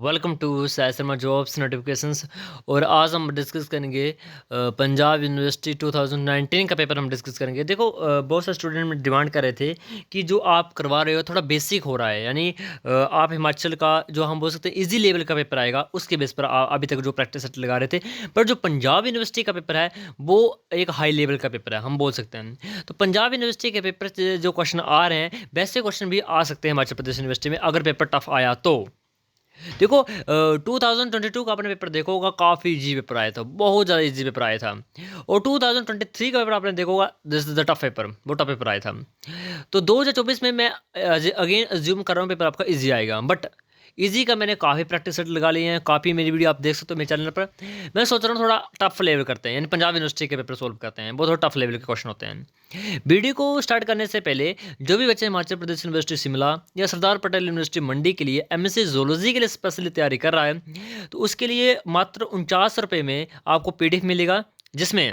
Welcome to Sai Sharma jobs notifications. और आज हम डिस्कस करेंगे पंजाब यूनिवर्सिटी 2019 का पेपर हम डिस्कस करेंगे। देखो बहुत सारे स्टूडेंट में डिमांड कर रहे थे कि जो आप करवा रहे हो थोड़ा बेसिक हो रहा है, यानी आप हिमाचल का जो हम बोल सकते हैं इजी लेवल का पेपर आएगा उसके बेस पर अभी तक जो प्रैक्टिस सेट लगा रहे थे। पर जो पंजाब यूनिवर्सिटी का पेपर है वो एक हाई लेवल का पेपर है हम बोल सकते हैं। तो पंजाब यूनिवर्सिटी के पेपर से जो क्वेश्चन आ रहे हैं वैसे क्वेश्चन भी आ सकते हैं हिमाचल प्रदेश यूनिवर्सिटी में अगर पेपर टफ आया तो। देखो 2022 का आपने पेपर देखा होगा, काफ़ी इजी पेपर आया था, बहुत ज़्यादा इजी पेपर आया था। और 2023 का पेपर आपने देखा होगा, this is the tough paper, वो टफ पेपर आया था। तो 2024 में मैं अगेन अज्यूम कर रहा हूँ पेपर आपका इजी आएगा, बट इजी का मैंने काफ़ी प्रैक्टिस सेट लगा लिए हैं, काफ़ी मेरी वीडियो आप देख सकते हो मेरे चैनल पर। मैं सोच रहा हूँ थोड़ा टफ लेवल करते हैं, यानी पंजाब यूनिवर्सिटी के पेपर सोल्व करते हैं, वो थोड़ा टफ लेवल के क्वेश्चन होते हैं। वीडियो को स्टार्ट करने से पहले जो भी बच्चे हिमाचल प्रदेश यूनिवर्सिटी शिमला या सरदार पटेल यूनिवर्सिटी मंडी के लिए एमएससी जूलॉजी के लिए स्पेशली तैयारी कर रहा है, तो उसके लिए मात्र 49 रुपये में आपको पीडीएफ मिलेगा, जिसमें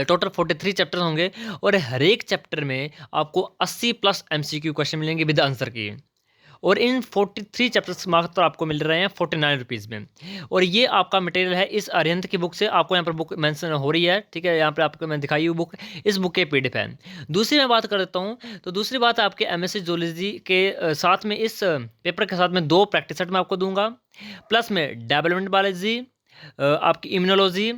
टोटल 43 चैप्टर होंगे और हर एक चैप्टर में आपको 80+ एमसीक्यू क्वेश्चन मिलेंगे विद आंसर की। और इन 43 चैप्टर्स मात्र आपको मिल रहे हैं 49 रुपीज़ में। और ये आपका मटेरियल है इस अरिहंत की बुक से, आपको यहाँ पर बुक मेंशन हो रही है, ठीक है, यहाँ पर आपको मैं दिखाई हुई बुक, इस बुक के पीडीएफ है। दूसरी मैं बात कर देता हूँ, तो दूसरी बात आपके एमएससी जूलॉजी के साथ में इस पेपर के साथ में 2 प्रैक्टिस सेट मैं आपको दूंगा, प्लस में डेवलपमेंट बायोलॉजी, आपकी इम्यूनोलॉजी,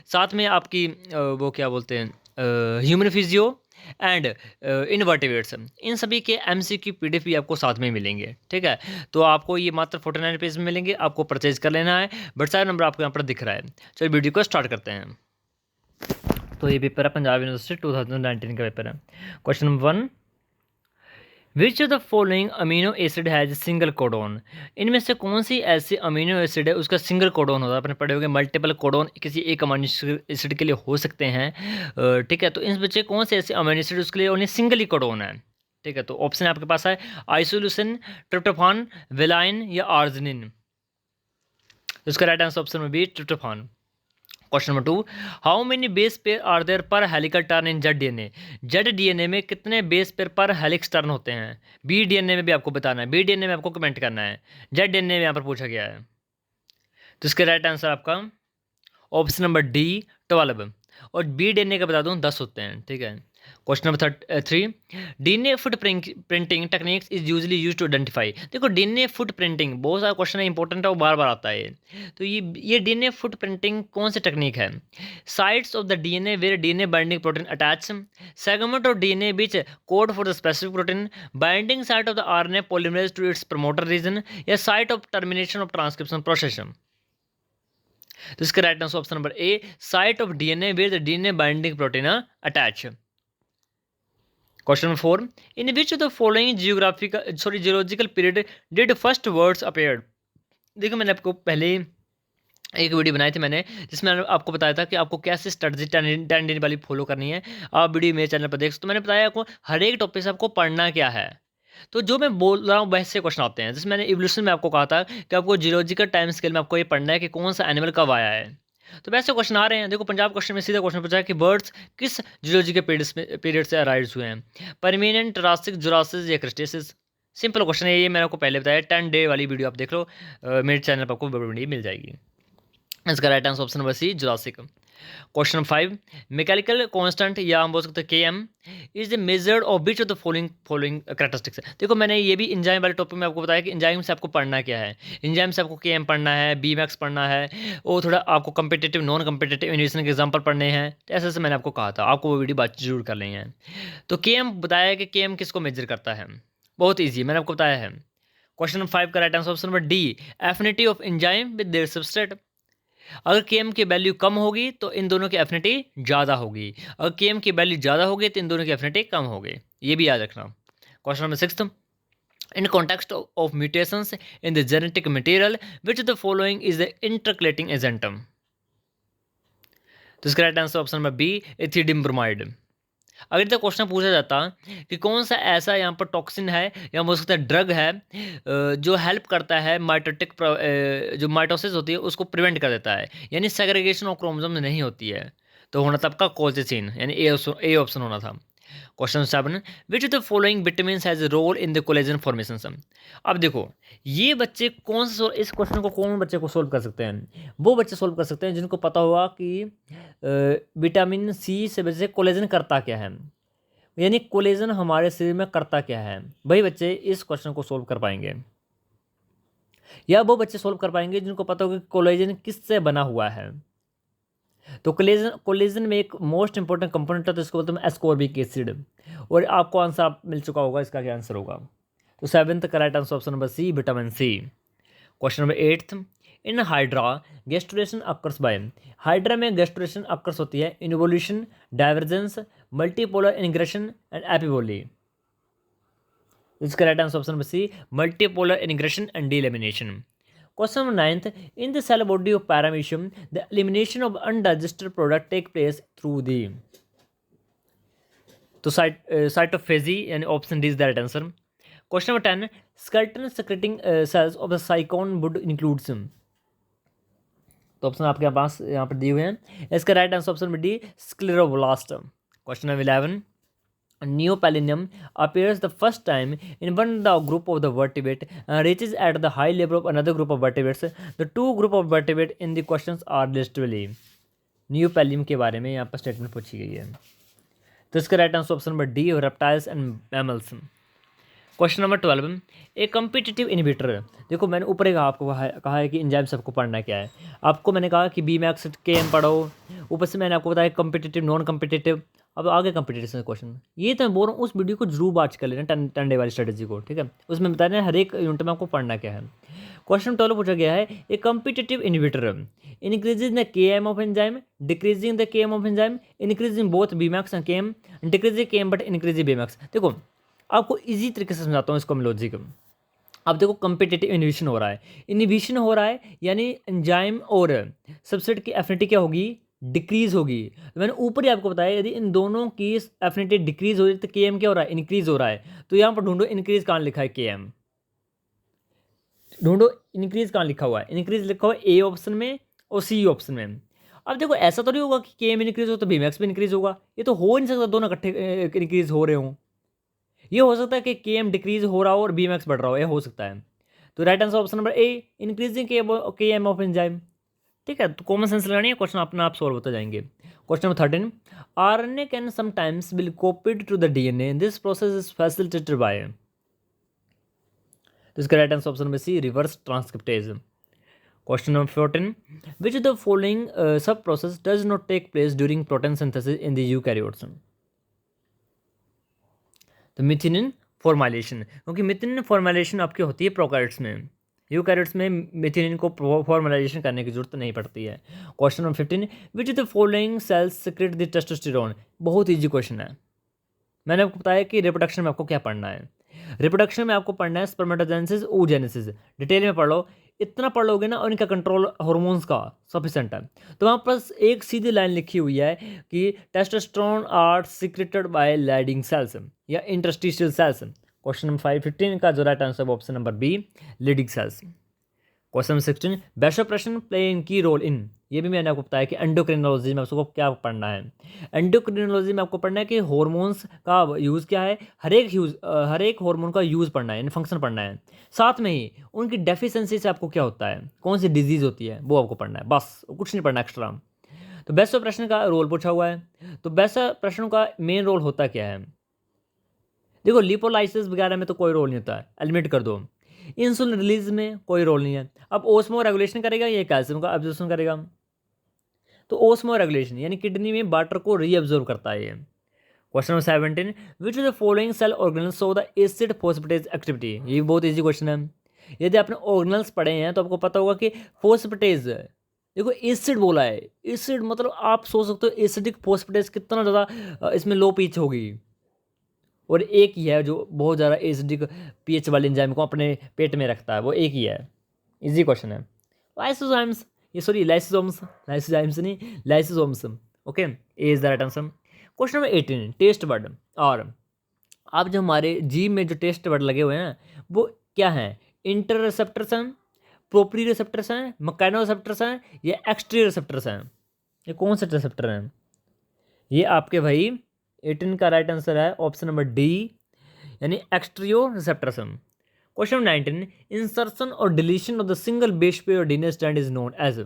साथ में आपकी वो क्या बोलते हैं ह्यूमन फिजियो एंड इनवर्टिवेट्स, इन सभी के एमसीक्यू पीडीएफ भी आपको साथ में मिलेंगे, ठीक है। तो आपको ये मात्र 49 रुपीज़ में मिलेंगे, आपको परचेज कर लेना है, बट सारा नंबर आपको यहाँ पर दिख रहा है। चलिए वीडियो को स्टार्ट करते हैं। तो ये पेपर है पंजाब यूनिवर्सिटी 2019 का पेपर है। Question number 1, which of the following amino acid has single codon. इनमें से कौन सी ऐसी अमीनो एसिड है उसका सिंगल कोडोन होता है। आपने पढ़े होंगे मल्टीपल कोडोन किसी एक अमीनो एसिड के लिए हो सकते हैं, ठीक है। तो इन बच्चे कौन से ऐसे अमीनो एसिड उसके लिए ओनली सिंगल ही कोडोन है, ठीक है। तो ऑप्शन आपके पास है आइसोल्यूसिन, ट्रिप्टोफान, वेलाइन या आर्जिनिन। तो इसका राइट आंसर ऑप्शन में B tryptophan. Question number 2, how many base pair are there per helical turn in Z DNA. Z DNA में कितने base pair per helix turn होते हैं। बी डीएनए में भी आपको बताना है, बी डीएनए में आपको कमेंट करना है, जेड डीएनए में यहाँ पर पूछा गया है। तो इसका राइट आंसर आपका ऑप्शन नंबर डी 12, और बी डीएनए का बता दूँ 10 होते हैं, ठीक है। Question number 3, DNA foot printing techniques is usually use to identify. देखो डीएनए फुट प्रिंटिंग बहुत सारा क्वेश्चन है, इंपॉर्टेंट है, वो बार बार आता है। तो ये डीएनए फुट प्रिंटिंग कौन सी टेक्निक है। Sites of the DNA where DNA binding protein attach, segment of DNA which code for the specific protein, binding site of the RNA polymerase to its promoter region, या site of termination of transcription process. तो इसका right answer option number A, site of DNA where the DNA binding protein attach. Question number 4, in which of the following geological period did first words appear. देखो मैंने आपको पहले एक video बनाई थी मैंने, जिसमें आपको बताया था कि आपको कैसे स्ट्रेटजी 10 दिन वाली फॉलो करनी है। आप वीडियो मेरे चैनल पर देख सकते, तो मैंने बताया आपको हर एक टॉपिक से आपको पढ़ना क्या है। तो जो मैं बोल रहा हूँ वैसे क्वेश्चन आते हैं, जैसे मैंने इवोल्यूशन में आपको कहा था कि आपको जियोलॉजिकल टाइम स्केल में आपको ये पढ़ना है कि कौन सा एनिमल कब आया है। तो वैसे क्वेश्चन आ रहे हैं। देखो पंजाब क्वेश्चन में सीधा क्वेश्चन पूछा है कि बर्ड्स किस जियोलॉजिकल पीरियड से अराइज हुए हैं, परमानेंट, जुरासिक, जुरासिस या क्रिस्टेसिस। सिंपल क्वेश्चन है, ये मैंने आपको पहले बताया। 10 डे वाली वीडियो आप देख लो, मेरे चैनल पर आपको वीडियो मिल जाएगी। इसका right answer option number C, Jurassic. Question number 5, mechanical constant या हम बोल सकते हैं KM is measured of which of the following characteristics. देखो मैंने ये भी इंजाइम वाले टॉपिक में आपको बताया कि इंजाइम से आपको पढ़ना क्या है। इंजाइम से आपको केएम पढ़ना है, बीमैक्स पढ़ना है, और थोड़ा आपको कम्पिटेटिव नॉन कम्पिटेटिव इन्वेशन के एग्जाम्पल पढ़ने हैं। तो ऐसे मैंने आपको कहा था, आपको वो वीडियो बात जरूर कर लेंगे। तो केएम बताया कि केएम किसको मेजर करता है, बहुत ईजी मैंने आपको बताया है। क्वेश्चन नंबर 5 का right answer option number D, affinity of enzyme with their substrate. अगर केएम की वैल्यू कम होगी तो इन दोनों की एफिनिटी ज़्यादा होगी, अगर केएम की वैल्यू ज़्यादा होगी तो इन दोनों की एफिनिटी कम होगी, ये भी याद रखना। Question number 6, in context of mutations in the genetic material which the following is the intercalating agent. तो इसका right answer option number B, ethidium bromide. अगर तो क्वेश्चन पूछा जाता कि कौन सा ऐसा यहाँ पर टॉक्सिन है या हो सकता है ड्रग है जो हेल्प करता है माइटोटिक जो माइटोसिस होती है उसको प्रिवेंट कर देता है, यानी सेग्रीगेशन ऑफ क्रोमोसोम नहीं होती है, तो होना था आपका कोल्चिसिन, यानी ए ऑप्शन होना था। Question 7, which of the following vitamin has role in the collagen formation. अब देखो ये बच्चे कौन से इस क्वेश्चन को कौन बच्चे को सोल्व कर सकते हैं, वो बच्चे सोल्व कर सकते हैं जिनको पता होगा कि विटामिन सी से वजह से कोलेजन करता क्या है, यानी कोलेजन हमारे शरीर में करता क्या है, वही बच्चे इस क्वेश्चन को सोल्व कर पाएंगे। या वो बच्चे सोल्व कर पाएंगे जिनको पता होगा कि कोलेजन किससे बना हुआ है। तो कोलेजन में एक मोस्ट इंपॉर्टेंट कंपोनेंट है, तो इसको बोलते हैं एस्कॉर्बिक एसिड। और आपको आंसर मिल चुका होगा, इसका क्या आंसर होगा। तो 7th correct answer option number C, vitamin C. Question number 8, in hydra gastrulation occurs by. Hydra में गैस्ट्रेशन अकर्स होती है involution, divergence, multipolar ingression and epiboly. इसका correct answer option number C, multipolar ingression and delamination. Question number 9th, in the cell body of paramecium, the elimination of undigested product take place through the तो cytophagy and option D is the right answer. Question number 10, skeleton secreting cells of the cycon would include some। तो option आपके पास यहाँ पर दिए हुए हैं, इसका right answer option number D, scleroblast. Question number 11, neopalinium appears the first time in one the group of the vertebrate and reaches at the high level of another group of vertebrates. The two group of vertebrate in the questions are listed below. neopalinium के बारे में यहाँ पर statement पूछी गई है, तो इसका right answer option number D, reptiles and mammals. Question number 12, A competitive inhibitor. देखो मैंने ऊपर ही आपको कहा है कि एंजाइम सबको पढ़ना क्या है। आपको मैंने कहा कि बी मैक्स के एम पढ़ो, ऊपर से मैंने आपको बताया कम्पिटिटिव नॉन कम्पिटिटिव। अब आगे कम्पिटिटिव क्वेश्चन, ये तो मैं बोल रहा हूँ, उस वीडियो को जरूर वाच कर लेना, 10 डे वाली स्ट्रेटेजी को, ठीक है। उसमें बता रहे हैं हर एक यूनिट में आपको पढ़ना क्या है। क्वेश्चन 12 पूछा गया है, a competitive inhibitor increasing the K M of enzyme, decreasing the K M of enzyme, increasing both V max and K M, decreasing K M but increasing V max. देखो आपको इजी तरीके से समझाता हूँ इसको मैं लॉजिक। अब देखो कम्पिटिटिव इनहिबिशन हो रहा है, इनहिबिशन हो रहा है यानी एंजाइम और सबसेट की एफिनिटी क्या होगी, डिक्रीज होगी। मैंने ऊपर ही आपको बताया यदि इन दोनों की एफिनिटी डिक्रीज हो रही है तो के एम क्या हो रहा है, इंक्रीज हो रहा है। तो यहाँ पर ढूंढो इंक्रीज कहाँ लिखा है, के एम ढूंढो, इंक्रीज कहाँ लिखा हुआ है, इंक्रीज लिखा हुआ है ए ऑप्शन में और सी ऑप्शन में। अब देखो ऐसा तो नहीं होगा कि के एम इंक्रीज हो तो बी मैक्स भी इंक्रीज होगा, ये तो हो नहीं सकता दोनों इकट्ठे इंक्रीज हो रहे हों। ये हो सकता है कि के एम डिक्रीज हो रहा हो और बी मैक्स बढ़ रहा हो, ये हो सकता है। तो राइट आंसर ऑप्शन नंबर ए, इंक्रीजिंग के एम ऑफ एंजाइम। ठीक है, तो कॉमन सेंस लगानी है, क्वेश्चन अपना आप सॉल्व होते जाएंगे। Question number 13, RNA can sometimes be copied to the DNA, this process is facilitated by. तो इसका right answer option number C, reverse transcriptase. Question number 14, which of the following sub process does not take place during protein synthesis in the eukaryotes. तो methionine formylation, क्योंकि मिथिनिन formylation आपकी होती है prokaryotes में, eukaryotes में मिथिनिन को फॉर्माइलेशन करने की जरूरत नहीं पड़ती है। Question number 15, which of the following sales secret the testosterone. बहुत इजी क्वेश्चन है, मैंने आपको बताया कि रिप्रोडक्शन में आपको क्या पढ़ना है। रिप्रोडक्शन में आपको पढ़ना है स्पर्मेटोजेनेसिस, oogenesis, डिटेल में पढ़ लो। इतना पढ़ लोगे ना और इनका कंट्रोल हार्मोन्स का सफिशेंट है। तो वहाँ पर एक सीधी लाइन लिखी हुई है कि testosterone are secreted by Leydig cells या इंटरस्टिशियल सेल्स। क्वेश्चन नंबर 515 का जो right answer option number B, Leydig cells. Question 16, vasopressin play in key role इन। ये भी मैंने आपको बताया कि एंडोक्रिनोलॉजी में आपको क्या पढ़ना है। एंडोक्रिनोलॉजी में आपको पढ़ना है कि हार्मोन्स का यूज़ क्या है, हर एक हार्मोन का यूज़ पढ़ना है, यानी फंक्शन पढ़ना है। साथ में ही उनकी डेफिशिएंसी से आपको क्या होता है, कौन सी डिजीज़ होती है, वो आपको पढ़ना है, बस कुछ नहीं पढ़ना एक्स्ट्रा। तो वैसोप्रेशन का रोल पूछा हुआ है, तो वैसोप्रेशन का मेन रोल होता क्या है। देखो लिपोलाइसिस वगैरह में तो कोई रोल नहीं होता है, एलिमिनेट कर दो। इंसुलिन रिलीज में कोई रोल नहीं है। अब ओस्मो रेगुलेशन करेगा, ये कैल्शियम का एब्जॉर्प्शन करेगा। तो ओस्मो रेगुलेशन यानी किडनी में वाटर को रीअब्जॉर्व करता है ये। Question number 17, which of the following cell organelles show the acid phosphatase activity. ये भी बहुत इजी क्वेश्चन है। यदि आपने ऑर्गेनल्स पढ़े हैं तो आपको पता होगा कि फोस्फेटेज, देखो एसिड बोला है, एसिड मतलब आप सोच सकते हो एसिडिक फोस्फेटेज कितना ज़्यादा इसमें लो पीच होगी। और एक ही है जो बहुत ज़्यादा एसिडिक पीएच वाले एंजाइम को अपने पेट में रखता है, वो एक ही है। इजी क्वेश्चन है। लाइसोजाइम्स, ये सॉरी लाइसोसोम्स, लाइसोजाइम्स नहीं lysosomes. Okay, A is the right answer. Question number 18, taste bud. और आप जो हमारे जीभ में जो टेस्ट बर्ड लगे हुए हैं वो क्या हैं, इंटर रिसेप्टर्स हैं, प्रोपरी रिसेप्टर्स हैं, मकैनो रिसेप्टर्स हैं या एक्सट्री रिसेप्टर्स हैं। ये कौन से रिसेप्टर हैं, ये आपके भाई 18 का राइट आंसर है ऑप्शन नंबर डी, यानी exteroceptors. Question number 19, insertion और deletion of the single base pair और DNA strand is known as.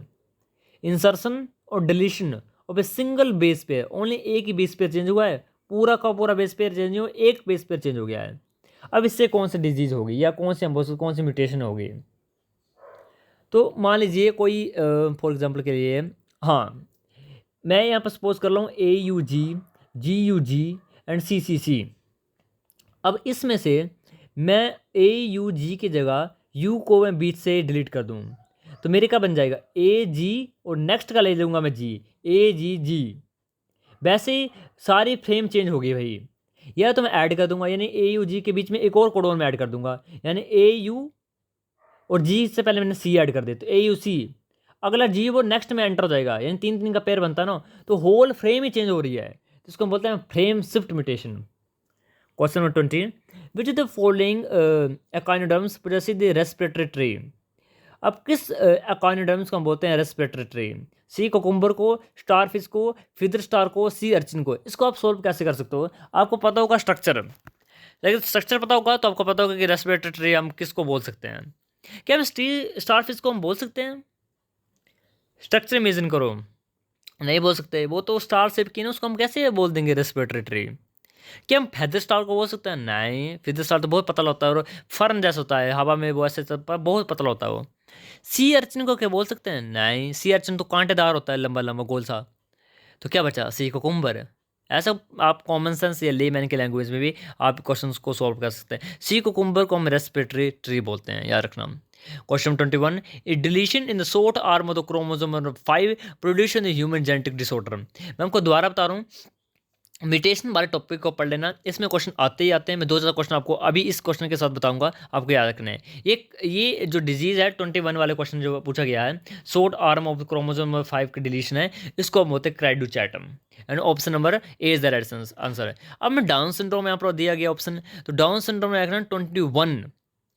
Insertion और deletion of a single base pair, only एक ही बेस पेयर चेंज हुआ है, पूरा का पूरा बेस पेयर चेंज नहीं हुआ, एक बेस पेयर चेंज हो गया है। अब इससे कौन सी डिजीज होगी या कौन सी कौन सी म्यूटेशन होगी? तो मान लीजिए कोई फॉर एग्जांपल के लिए, हाँ मैं यहाँ पर सपोज कर रहा हूँ AUG, GUG एंड CCC। अब इसमें से मैं AUG की जगह U को मैं बीच से डिलीट कर दूँ तो मेरे क्या बन जाएगा AG, और नेक्स्ट का ले लूँगा मैं G, AGG। वैसे ही सारी फ्रेम चेंज होगी भाई, या तो मैं ऐड कर दूंगा, यानी AUG के बीच में एक और कोडोन में ऐड कर दूंगा, यानी AU और G से पहले मैंने C ऐड कर दिया तो AUC, अगला G वो नेक्स्ट में एंटर हो जाएगा, यानी 3 का पेयर बनता है ना, तो होल फ्रेम ही चेंज हो रही है, तो इसको हम बोलते हैं frame shift mutation. Question number 20, which the following echinoderms possess the respiratory tree. अब किस एकाइनोडर्म्स को हम बोलते हैं रेस्पिरेटरी ट्री? सी कोकुम्बर को, स्टारफिश को, फिदर स्टार को, सी अर्चिन को। इसको आप सोल्व कैसे कर सकते हो? आपको पता होगा स्ट्रक्चर, लेकिन स्ट्रक्चर पता होगा तो आपको पता होगा कि रेस्पिरेटरी ट्री हम किसको बोल सकते हैं। क्या हम स्टारफिश को हम बोल सकते हैं? स्ट्रक्चर इमेजिन करो, नहीं बोल सकते, वो तो स्टार शेप की ना, उसको हम कैसे बोल देंगे रेस्पिरेटरी ट्री? क्या हम फेदर स्टार को बोल सकते हैं? नहीं, फेदर स्टार तो बहुत पतला होता है और फर्न जैसा होता है, हवा में वो ऐसे बहुत पतला होता है वो। सी अर्चिन को क्या बोल सकते हैं? नहीं, सी अर्चिन तो कांटेदार होता है, लंबा लंबा गोल सा। तो क्या बचा? Sea cucumber. ऐसा आप कॉमन सेंस या लेमैन के लैंग्वेज में भी आप क्वेश्चन को सॉल्व कर सकते हैं। सी कुकुम्बर को हम रेस्पिरेटरी ट्री बोलते हैं, याद रखना। Question 21, A deletion in the short arm of the chromosome number 5 produce in the human genetic disorder. मैं आपको दोबारा बता रहा हूँ, म्यूटेशन वाले टॉपिक को पढ़ लेना, इसमें क्वेश्चन आते ही आते हैं। मैं 2 क्वेश्चन आपको अभी इस क्वेश्चन के साथ बताऊंगा, आपको याद रखना है। ये जो डिजीज़ है 21 वाले क्वेश्चन जो पूछा गया है, short arm of chromosome number 5 की डिलीशन है, इसको हम बोलते हैं cri du chat, and option number A is the right answer है। अब मैं डाउन सिंड्रोम यहाँ पर दिया गया ऑप्शन, तो डाउन सिंड्रोम में रखना 21,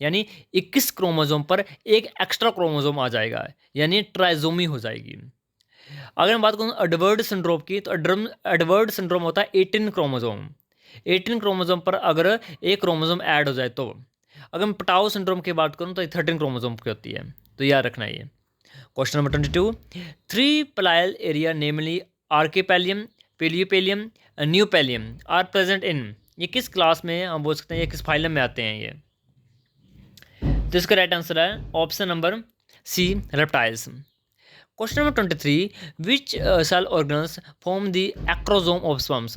यानी 21 क्रोमोसोम पर एक एक्स्ट्रा क्रोमोसोम आ जाएगा, यानी ट्राइजोमी हो जाएगी। अगर मैं बात करूँ एडवर्ड सिंड्रोम की, तो एडवर्ड सिंड्रोम होता है 18 क्रोमोसोम। 18 क्रोमोसोम पर अगर एक क्रोमोसोम ऐड हो जाए तो। अगर मैं पटाओ सिंड्रोम की बात करूँ तो 13 क्रोमोसोम की होती है, तो याद रखना ये। Question number 22, 3 pallial area namely archipallium, paleopallium, neopallium are present in. ये किस क्लास में हम बोल सकते हैं, ये किस फाइलम में आते हैं ये? तो इसका राइट आंसर है option number C, reptiles. Question number 23, which cell organs form the acrosome of sperms.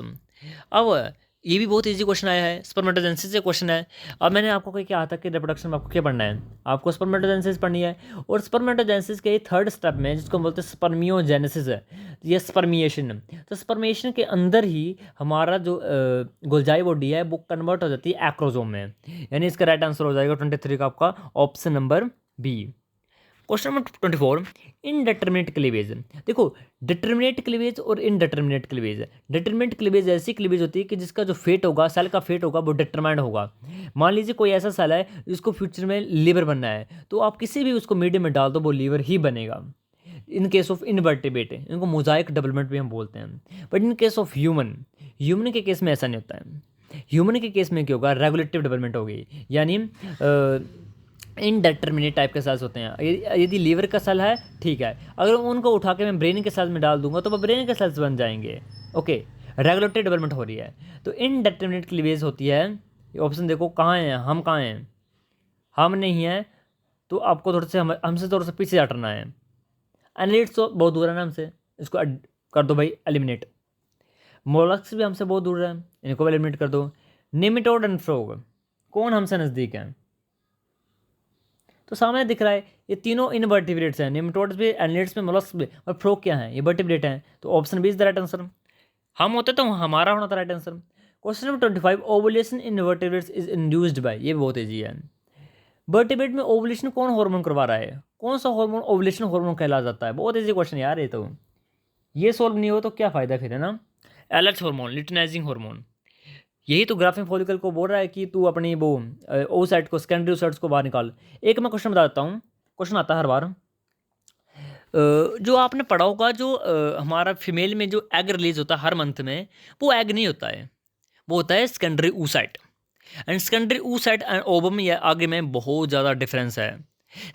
अब ये भी बहुत इजी क्वेश्चन आया है, स्पर्मेटोजेनेसिस से क्वेश्चन है। अब मैंने आपको कहा था कि रिप्रोडक्शन में आपको क्या पढ़ना है, आपको स्पर्मेटोजेनेसिस पढ़नी है, और स्पर्मेटोजेनेसिस के थर्ड स्टेप में जिसको हम बोलते हैं स्पर्मियोजेनेसिस है, ये स्पर्मिएशन। तो स्पर्मिएशन के अंदर ही हमारा जो गोल्जाई बॉडी है वो कन्वर्ट हो जाती है एक्रोसोम में, यानी इसका राइट आंसर हो जाएगा 23 का आपका option number B. Question number 24, indeterminate cleavage. देखो, डिटरमिनेट क्लीवेज और इनडिटरमिनेट क्लीवेज। डिटरमिनेट क्लीवेज ऐसी क्लीवेज होती है कि जिसका जो फेट होगा, सेल का फेट होगा, वो डिटरमाइंड होगा। मान लीजिए कोई ऐसा सेल है जिसको फ्यूचर में लीवर बनना है, तो आप किसी भी उसको मीडियम में डाल दो, वो लीवर ही बनेगा। इन केस ऑफ इनवर्टिब्रेट, इनको मोजाइक डेवलपमेंट भी हम बोलते हैं। But in case of human के केस में ऐसा नहीं होता है। ह्यूमन के केस में क्या होगा, रेगुलेटिव डेवलपमेंट होगी, यानी इनडेटर्मिनेट टाइप के सेल्स होते हैं। यदि लीवर का सेल है, ठीक है, अगर उनको उठा के मैं ब्रेन के सेल्स में डाल दूंगा तो वो ब्रेन के सेल्स बन जाएंगे। ओके, रेगुलेटरी डेवलपमेंट हो रही है, तो इनडेटर्मिनेट क्लीवेज होती है। ये ऑप्शन देखो कहाँ हैं, हम कहाँ हैं, हम नहीं हैं, तो आपको थोड़ा से हमसे थोड़ा सा पीछे हटना है। एनालिट्स तो बहुत दूर है ना हमसे, इसको कर दो भाई एलिमिनेट। मोलस्क्स भी हमसे बहुत दूर है, इनको भी एलिमिनेट कर दो। नेमेटोड एंड फ्रॉग, कौन हमसे नज़दीक है? तो सामने दिख रहा है ये तीनों इनवर्टिब्रेट्स हैं, नेमेटोड्स भी, एनालिट्स में, मोलस्क भी, और फ्रॉग क्या है, ये वर्टिब्रेट हैं। तो option B is the right answer. हम होते तो हमारा होना था right answer. Question number 25, ovulation in vertebrates is induced by. ये बहुत ईजी है। वर्टिब्रेट में ओवुलेशन कौन हार्मोन करवा रहा है, कौन सा हार्मोन ओवुलेशन हार्मोन कहला जाता है? बहुत ईजी क्वेश्चन यार ये तो, ये सोल्व नहीं हो तो क्या फ़ायदा फिर, है ना। एलएच हार्मोन, लिटनाइजिंग हार्मोन, यही तो ग्राफिक फॉलिकल को बोल रहा है कि तू अपनी वो ओसाइट को, सेकेंडरी ओसाइट्स को बाहर निकाल। एक मैं क्वेश्चन बता देता हूँ, क्वेश्चन आता है हर बार। जो आपने पढ़ा होगा, जो हमारा फीमेल में जो एग रिलीज होता है हर मंथ में, वो एग नहीं होता है, वो होता है secondary oocyte। And secondary oocyte and ovum या आगे में बहुत ज़्यादा डिफरेंस है।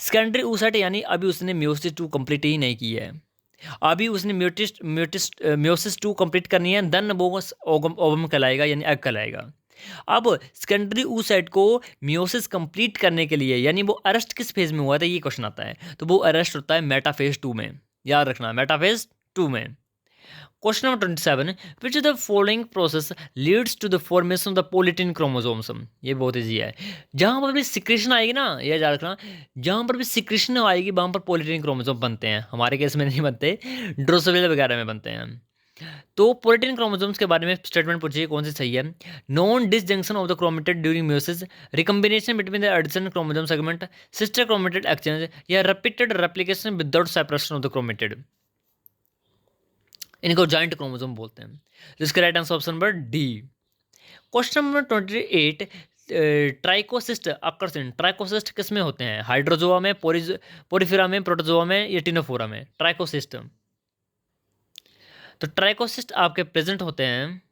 सेकेंडरी oocyte यानी अभी उसने म्योसिस 2 कंप्लीट ही नहीं की है, अभी उसने म्योसिस 2 कंप्लीट करनी है, देन वो ओवम कहलाएगा यानी एग कहलाएगा। अब सेकेंडरी oocyte को म्योसिस कंप्लीट करने के लिए यानी वो अरेस्ट किस फेज में हुआ था, ये क्वेश्चन आता है, तो वो अरेस्ट होता है मेटाफेज 2 में, याद रखना मेटाफेज 2 में। Question number 27, which of the following process leads to the formation of the polytene chromosomes. ये बहुत ईजी है, जहाँ पर भी सिक्रेशन आएगी ना, ये याद रखना, जहाँ पर भी सिक्रेशन आएगी वहाँ पर पोलिटिन क्रोमोसोम बनते हैं, हमारे केस में नहीं बनते, ड्रोसोफिला वगैरह में बनते हैं। तो पोलिटिन क्रोमोसोम्स के बारे में स्टेटमेंट पूछिए कौन सी सही है। Non disjunction of the chromatid during meiosis, recombination between the addition chromosome segment, sister chromatid exchange, या repeated replication without separation of the chromatid. इनको जॉइंट क्रोमोसोम बोलते हैं। जिसका right answer option number D. Question number 28, trichocyst occurs in, trichocyst किस में होते हैं, Hydrozoa में, पोरिफेरा में, प्रोटोजोआ में, या टिनोफोरा में, ट्राइकोसिस्ट। तो ट्राइकोसिस्ट आपके प्रेजेंट होते हैं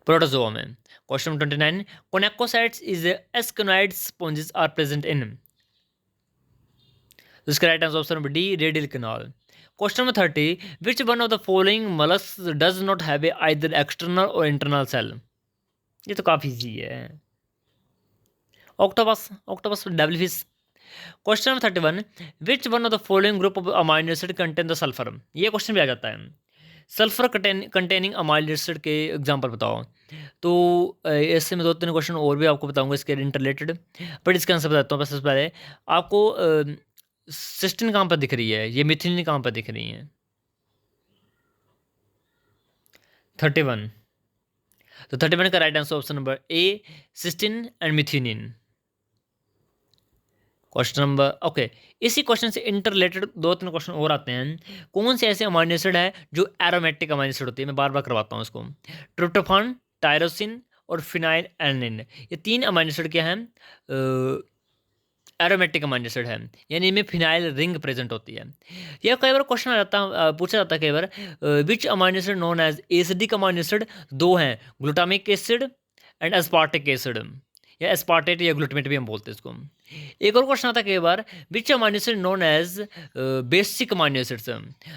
प्रोटोजोआ में। Question number 29, choanocytes is asconoid sponges are present in. जिसका right answer option number D, radial canal. Question number 30, which one of the following mollusks does not have either external or internal shell. ये तो काफ़ी easy है, octopus, octopus devil fish. Question number 31, which one of the following group of amino acid contain the sulphur. ये question भी आ जाता है, sulphur containing amino acid के एग्जाम्पल बताओ। तो ऐसे में 2-3 क्वेश्चन और भी आपको बताऊंगा इसके इंटरलेटेड, बट इसका आंसर बताता हूँ। सबसे पहले आपको सिस्टीन कहाँ पर दिख रही है, ये मिथिलीन कहाँ पर दिख रही है, 31। तो 31 का right answer option number A, cysteine and methylene. Question number okay, इसी क्वेश्चन से इंटरलेटेड 2-3 क्वेश्चन और आते हैं। कौन से ऐसे अमाइनो एसिड है जो एरोमेटिक अमाइनो एसिड होती है, मैं बार बार करवाता हूँ इसको। ट्रिप्टोफान, टायरोसिन और फिनाइल एलानिन, ये 3 अमाइनो एसिड क्या हैं, एरोमेटिक अमाइनो एसिड है, यानी इनमें फिनाइल रिंग प्रेजेंट होती है। यह कई बार क्वेश्चन आ जाता है, पूछा जाता है कई बार, which amino acid known as acidic amino acid. 2 हैं, glutamic acid and aspartic acid, या एस्पार्टेट या ग्लूटामेट भी हम बोलते हैं इसको। एक और क्वेश्चन आता है कई बार, which amino acid known as basic amino acids.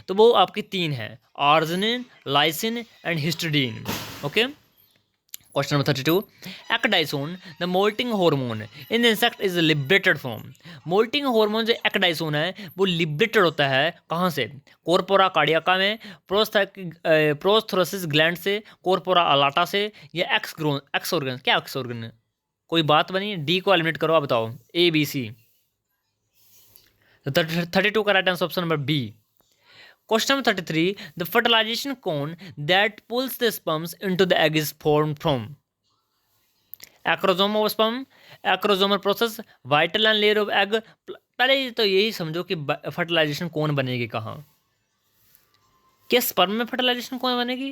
तो वो आपकी 3 हैं, arginine, lysine and histidine. Okay. Question number 32, ecdysone the moulting hormone in insect is liberated from. Moulting hormone जो एक्डाइसोन है वो लिबरेटेड होता है कहाँ से, कॉर्पोरा कार्डियाका में, प्रोस्थेरोसिस ग्लैंड से, कॉर्पोरा अलाटा से, या एक्स ऑर्गन। क्या एक्स ऑर्गन, कोई बात बनी, डी को एलिमिनेट करो, आप बताओ ए बी सी। 32 का right answer option number B. Question number 33, the fertilization cone that pulls the sperms into the egg is formed from. Acrosome of sperm, acrosomal process, vital and layer of egg. पहले तो यही समझो कि fertilisation कौन बनेगी कहाँ, क्या sperm में फर्टिलाइजेशन कौन बनेगी,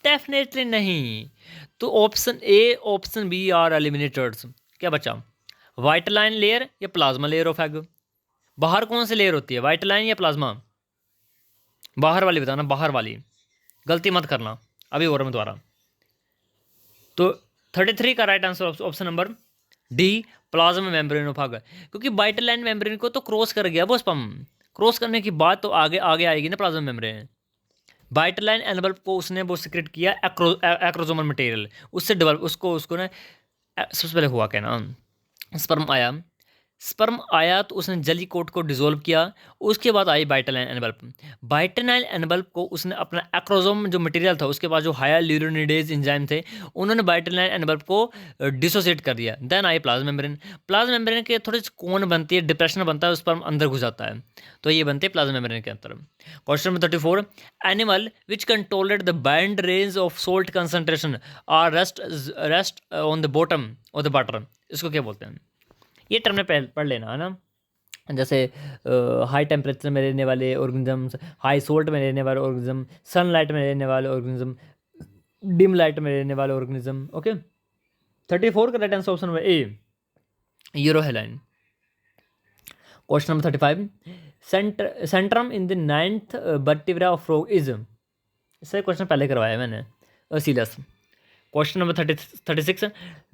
डेफिनेटली नहीं। तो option A, option B are eliminated. क्या बचा, वाइटलाइन लेयर या प्लाज्मा लेयर ऑफ एग। बाहर कौन सी लेयर होती है, वाइटलाइन या प्लाज्मा, बाहर वाली बताना, बाहर वाली, गलती मत करना अभी और मैं दोबारा। तो 33 का right answer option number D, plasma membrane of egg, क्योंकि वाइटलाइन मेम्ब्रेन को तो क्रॉस कर गया वो स्पर्म, क्रॉस करने की बात तो आगे आगे आएगी ना प्लाज्मा मेम्ब्रेन। वाइटलाइन एनवल्प को उसने वो सिक्रेट किया एक्रोजोमल मटेरियल, उससे डेवलप उसको ना, सबसे पहले हुआ क्या ना, स्पर्म आया तो उसने जली कोट को डिसोल्व किया, उसके बाद आई बाइटलाइन एनवल्प। बाइटलाइन एनवल्प को उसने अपना एक्रोजोम जो मटेरियल था, उसके बाद जो हायर ल्यूरिनिडेज एंजाइम थे, उन्होंने बाइटलाइन एनवल्प को डिसोसिएट कर दिया। Then I plasma membrane. Plasma membrane के थोड़ी कोन बनती है, डिप्रेशन बनता है, स्पर्म अंदर घुस जाता है, तो ये बनते हैं प्लाज्मा मेम्ब्रेन के अंदर। Question number 34, animal which controlled the band range of salt concentration are rest on the bottom of the water. इसको क्या बोलते हैं, ये टर्म में पढ़ लेना है ना, जैसे हाई टेम्परेचर में रहने वाले ऑर्गेनिजम्स, हाई सोल्ट में रहने वाले ऑर्गेनिज्म, सनलाइट में रहने वाले ऑर्गेनिज्म, डिम लाइट में रहने वाले ऑर्गेनिज्म। ओके। 34 का right answer option number A, euryhaline. Question number 35, centrum in the 9th vertebra of frog is, इससे क्वेश्चन पहले करवाया मैंने serious. Question number 36,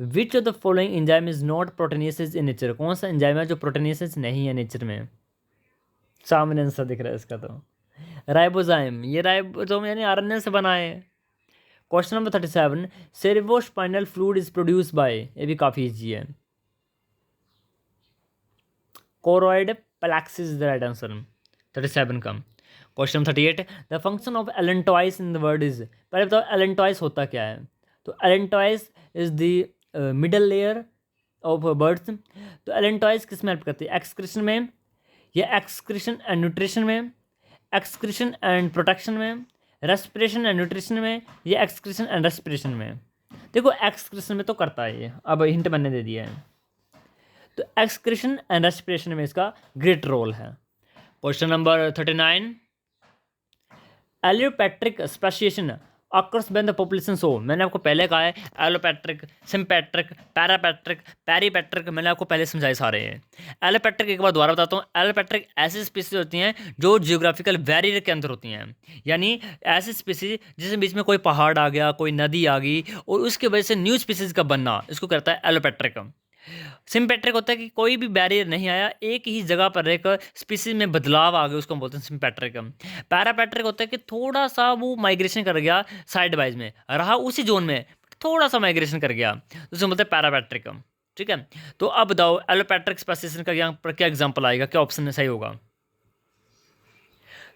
which of the following enzyme is not proteinases in nature, कौन सा enzyme है जो प्रोटीनेसिस नहीं है नेचर में? सामने आंसर दिख रहा है इसका, तो राइबोजाइम, ये राइबोसोम यानी आरएनए से बना है। Question number 37, cerebrospinal fluid is produce by, ये भी काफ़ी ईजी है, choroid plexus is the right answer 37 का। Question 38, the function of allantois in the word is, पहले बताओ एलेंटॉइस होता क्या है? तो allantois is the middle layer of birds. तो एलेंटॉइस किस में हेल्प करती है? एक्सक्रीशन में, या एक्सक्रीशन एंड न्यूट्रिशन में, एक्सक्रीशन एंड प्रोटेक्शन में, रेस्पिरेशन एंड न्यूट्रिशन में, या एक्सक्रीशन एंड रेस्पिरेशन में? देखो एक्सक्रीशन में तो करता है ये, अब हिंट मैंने दे दिया है, तो एक्सक्रीशन एंड रेस्पिरेशन में इसका ग्रेट रोल है। Question number 39, allopatric speciation across when the population so, मैंने आपको पहले कहा है एलोपैट्रिक, सिम्पैट्रिक, पैरापैट्रिक, पेरीपैट्रिक, मैंने आपको पहले समझाए सारे हैं। एलोपैट्रिक एक बार दोबारा बताता हूँ, एलोपैट्रिक ऐसी स्पीसीज होती हैं जो जियोग्राफिकल बैरियर के अंदर होती हैं, यानी ऐसी स्पीसीज जिसके बीच में कोई पहाड़ आ गया, कोई नदी आ गई और उसकी वजह से न्यू स्पीसीज का बनना, इसको कहता है एलोपैट्रिक। सिम्पैट्रिक होता है कि कोई भी बैरियर नहीं आया, एक ही जगह पर एक स्पीसीज में बदलाव आ गया, उसको हम बोलते हैं सिम्पैट्रिक। पैरापैट्रिक होता है कि थोड़ा सा वो माइग्रेशन कर गया, साइड वाइज में रहा उसी जोन में, थोड़ा सा माइग्रेशन कर गया, तो उसे बोलते हैं पैरापैट्रिक। ठीक है, तो अब बताओ एलोपैट्रिक स्पेसिएशन का यहाँ पर क्या एग्जाम्पल आएगा, क्या ऑप्शन सही होगा?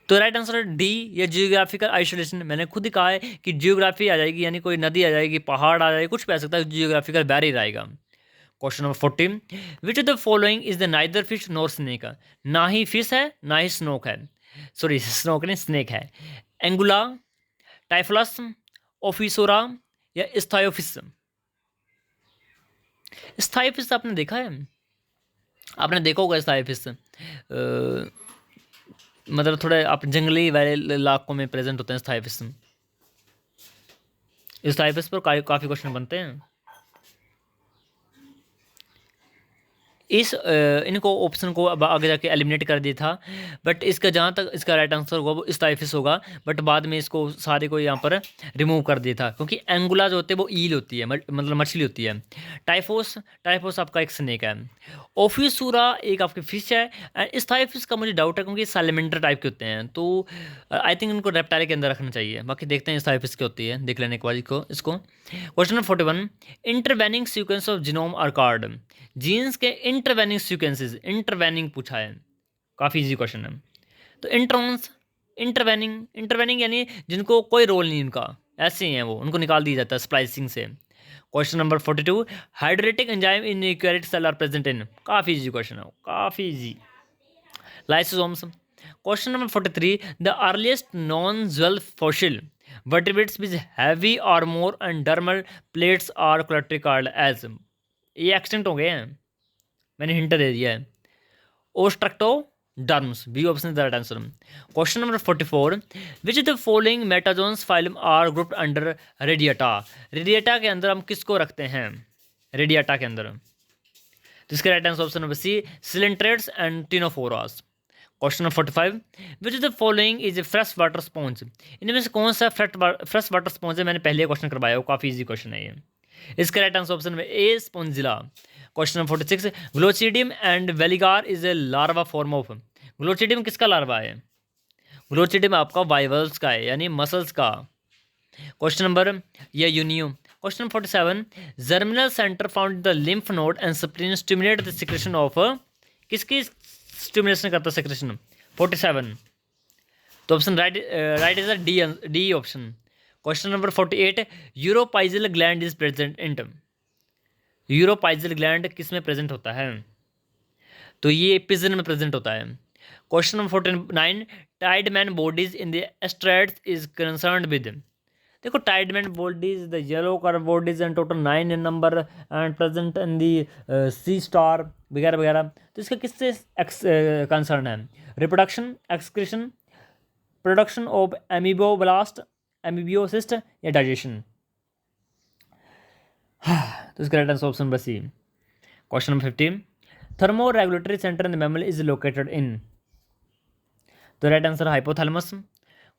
तो राइट आंसर डी, या जियोग्राफिकल आइसोलेशन। मैंने खुद ही कहा है कि जियोग्राफी आ जाएगी, यानी कोई नदी आ जाएगी, पहाड़ आ जाएगी, कुछ भी आ सकता है, जियोग्राफिकल बैरियर आएगा। Question number 14, which of the following is the neither fish nor snake, ना ही फिश है ना ही स्नोक है, सॉरी स्नोक नहीं स्नेक है। एंगुला, टाइफलस, ओफिसोरा, या स्थायोफिस? स्थायोफिस आपने देखा है? आपने देखा होगा स्थायोफिस, मतलब थोड़े आप जंगली वाले इलाकों में प्रेजेंट होते हैं स्थायोफिस। स्थायोफिस पर काफ़ी क्वेश्चन बनते हैं। इनको ऑप्शन को अब आगे जाके एलिमिनेट कर दिया था, बट इसका जहाँ तक इसका राइट आंसर होगा वो स्टाइफिस होगा, बट बाद में इसको सारे को यहाँ पर रिमूव कर दिया था, क्योंकि एंगुला जो होते हैं वो ईल होती है, मतलब मछली होती है। टाइफोस आपका एक स्नेक है। ओफिसूरा एक आपकी फिश है। एंड स्टाइफिस का मुझे डाउट है क्योंकि सैलेमेंडर टाइप के होते हैं, तो आई थिंक इनको रेप्टाइल के अंदर रखना चाहिए। बाकी देखते हैं स्टाइफिस की होती है, देख लेने के बाद इसको। Question number 41, intervening sequence of genome are called, genes के इंटरवेनिंग सीक्वेंसेस, इंटरवेनिंग पूछा है, काफ़ी इजी क्वेश्चन है। तो इंट्रॉन्स, इंटरवेनिंग यानी जिनको कोई रोल नहीं उनका, ऐसे ही हैं वो, उनको निकाल दिया जाता है स्प्लाइसिंग से। Question number 42, hydrolytic enzyme in eukaryotic cell are present in, काफ़ी इजी क्वेश्चन है, काफ़ी easy, lysosomes. Question number 43, the earliest non jawed fossil vertebrates with heavy armor and dermal plates are collectively called as, ये extinct हो गए हैं, मैंने hint दे दिया है। Ostracoderms, B option is the right answer. Question number 44, which of the following metazoans phylum are grouped under radiata, radiata के अंदर हम किसको रखते हैं? रेडिएटा के अंदर, तो इसका right answer option number C, coelenterates and ctenophores. Question number 45, which is the following is a fresh water sponge, इनमें से कौन सा फ्रेश वाटर स्पॉन्ज है? मैंने पहले क्वेश्चन करवाया, वो काफ़ी इजी क्वेश्चन है ये। इसका राइट आंसर ऑप्शन में A, spongilla. Question number 46, glochidium and veliger is a larva form of, glochidium किसका लार्वा है? ग्लोचिडियम आपका बाइवल्स का है, यानी मसल्स का। क्वेश्चन नंबर या unio. Question 47, germinal centre found the lymph node and spleen stimulate the secretion of, किसकी stimulation करता है सेक्रेशन? 47, तो option right is D option. Question number 48, uropygial gland is present in, uropygial gland किस में present होता है? तो ये पिजन में प्रेजेंट होता है। Question number 49, Tiedemann bodies in the asteroids is concerned with, देखो टाइडमैन बॉडीज द येलो कर bodies and total 9 in number and present in the sea star वगैरह वगैरह, तो इसका किससे कंसर्न है? Reproduction, excretion, production of amoeboblast, amoebocyst, या digestion? तो इसका right answer option number C. Question number 15, thermoregulatory centre in the mammal is located in, तो right answer hypothalamus.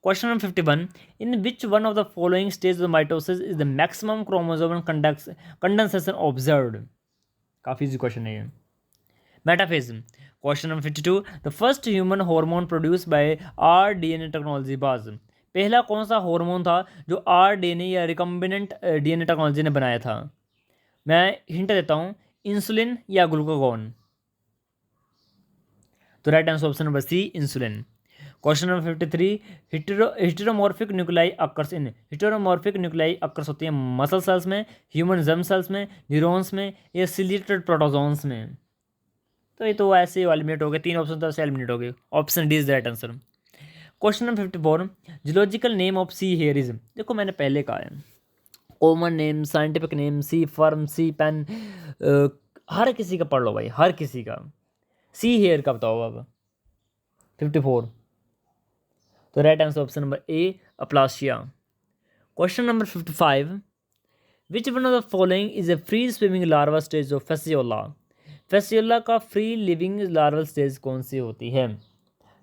Question number 51, in which one of the following stage of mitosis is the maximum chromosomal condensation observed. काफ़ी easy question है ये। Metaphase. Question number 52, the first human hormone produce by rDNA technology was. पहला कौन सा hormone था जो rDNA या recombinant DNA technology ने बनाया था? मैं हिंट देता हूँ, इंसुलिन या ग्लूकागॉन। तो right answer option number C, insulin. Question number 53, heteromorphic nuclei occurs in. Heteromorphic nuclei occurs होती है मसल सेल्स में, ह्यूमन जर्म सेल्स में, न्यूरॉन्स में या सिलेटेड प्रोटोजोन्स में। तो ये तो ऐसे ही एलिमिनेट हो गए, 3 ऑप्शन तो ऐसे एलिमिनेट हो गए। Option D is the right answer. Question number 54, geological name of sea hare is. देखो मैंने पहले कहा है, common name, scientific name, sea firm, sea pen, हर किसी का पढ़ लो भाई, हर किसी का। सी हेयर का बताओ अब। 54, तो right answer option number A, aplysia. Question number 55, which one of the following is a free swimming larva stage of fasciola. Fasciola का फ्री लिविंग लार्वल स्टेज कौन सी होती है?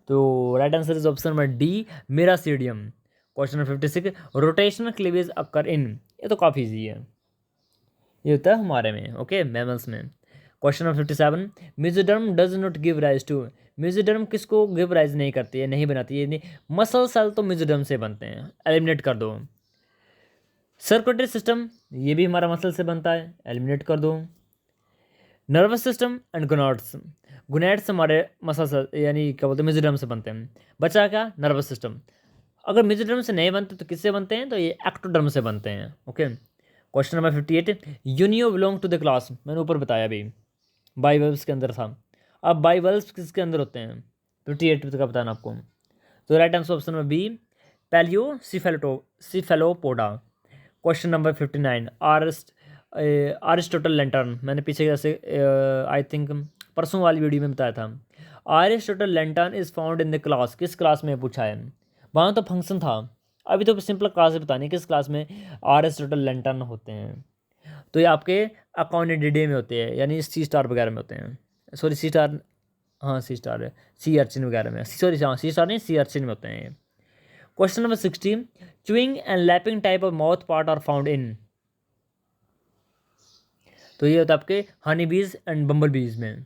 तो right answer is option number D, miracidium. Question number 56, rotational cleavage occur in. ये तो काफ़ी easy है, ये होता है हमारे में, ओके, मैमल्स में। Question number 57, mesoderm does not give rise to. Mesoderm किसको गिव राइज नहीं करती है, नहीं बनाती है? नहीं, मसल सेल तो मेसोडर्म से बनते हैं, एलिमिनेट कर दो। सर्कुलेटरी सिस्टम, ये भी हमारा मसल से बनता है, एलिमिनेट कर दो। Nervous system and gonads, gonads हमारे मसल से यानी क्या बोलते हैं, मेसोडर्म से बनते हैं। बचा क्या? Nervous system. अगर मेसोडर्म से नहीं बनते तो किससे बनते हैं? तो ये एक्टोडर्म से बनते हैं, okay. Question number 58, Unio belong to the class. मैंने ऊपर बताया अभी, बाइवल्व्स के अंदर था। अब बाइवल्व्स किसके अंदर होते हैं? 58 का बताना आपको। तो right answer option number B, palaeo cephalopoda. Question number 59, Aristotle lantern. मैंने पीछे जैसे आई थिंक परसों वाली वीडियो में बताया था। Aristotle lantern is found in the class. किस क्लास में पूछा है? वहाँ तो फंक्शन था, अभी तो सिंपल क्लास है बतानी किस क्लास में अरिस्टोटल लैंटर्न होते हैं। तो ये आपके अकाउंटेड में होते हैं, यानी सी स्टार वगैरह में होते हैं। सॉरी सी स्टार, हाँ सी स्टार है, सी अर्चिन वगैरह में, सॉरी हाँ सी स्टार नहीं, सी अर्चिन में होते हैं ये। Question number 60, chewing and lapping type of mouth part are found in. तो ये होता है आपके हनी बीज एंड बम्बल बीज में।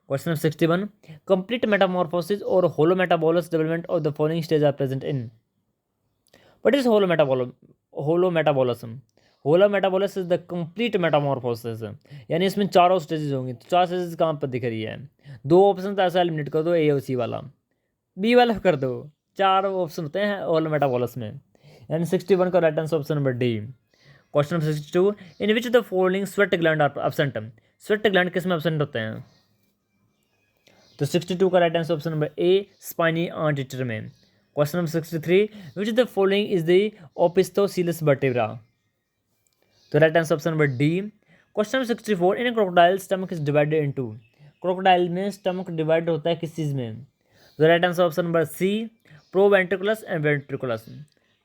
क्वेश्चन नंबर 61, कंप्लीट मेटामॉर्फोसिस और holo metabolous development of the following stage are present in. What is holo metabolism? Holo metabolous is the complete metamorphosis, यानी इसमें चारों स्टेजेस होंगी। तो 4 स्टेजेस कहाँ पर दिख रही है? 2 ऑप्शन तो ऐसा एलिमिनेट कर दो, ए और सी वाला, बी वाला कर दो। 4 ऑप्शन होते हैं होलो मेटाबोलिस में, यानी 61 का right answer option number D. Question number 62, in which the following sweat gland are absent. Sweat gland किस में एब्सेंट होते हैं? तो 62 का right answer option number A, spiny anteater में। Question number 63, which the following is the opisthocoelous vertebra. तो right answer option number D. Question number 64, in crocodile stomach is divided into. Crocodile में stomach divide होता है किस चीज़ में? तो right answer option number C, proventriculus and ventriculus.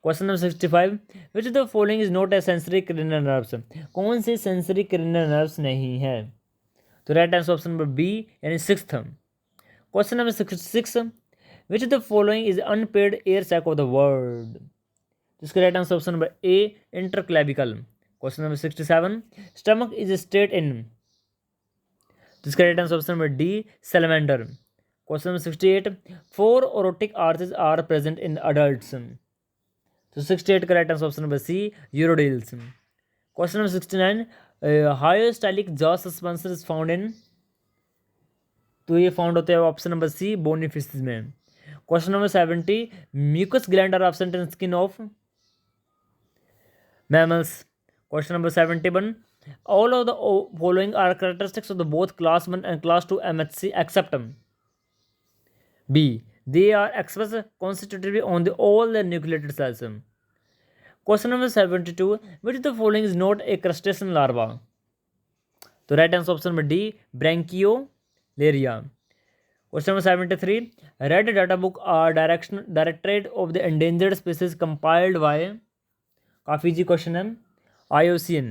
Question number 65, which the following is not a sensory cranial nerves. कौन से sensory cranial nerves नहीं है? तो right answer option number B, यानी 6th। Question number 66, which the following is unpaired air sac of the world. जिसका right answer option number A, interclavicular. Question number 67, stomach is state in. जिसका right answer option number D, salamander. Question number 68, 4 aortic arches are present in adults. तो 68 का right answer option number C, urodeles. Question number 69, hyostylic jaw suspension is found in. तो ये found होते हैं option number C, bony fish में। Question number 70, mucus gland are absent in skin of mammals. Question number 71, all of the following are characteristics of the both class 1 and class 2 MHC except B, they are expressed constitutively on the all the nucleated cells. Question number 72, which of the following is not a crustacean larva? तो right answer option number D, brachiolaria. Question number 73, red data book are directorate of the endangered species compiled by. काफ़ी easy question है, IUCN।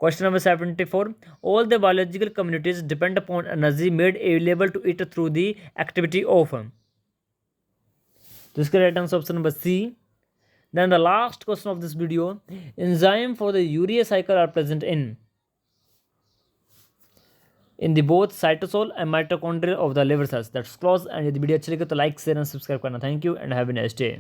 क्वेश्चन नंबर 74, all the biological communities depend upon energy made available to it through the activity of. तो इसका right answer option number C. Then the last question of this video, enzyme for the urea cycle are present in the both cytosol and mitochondria of the liver cells. That's close. And यदि video अच्छी लगे तो like share and subscribe करना. Thank you and have a nice day.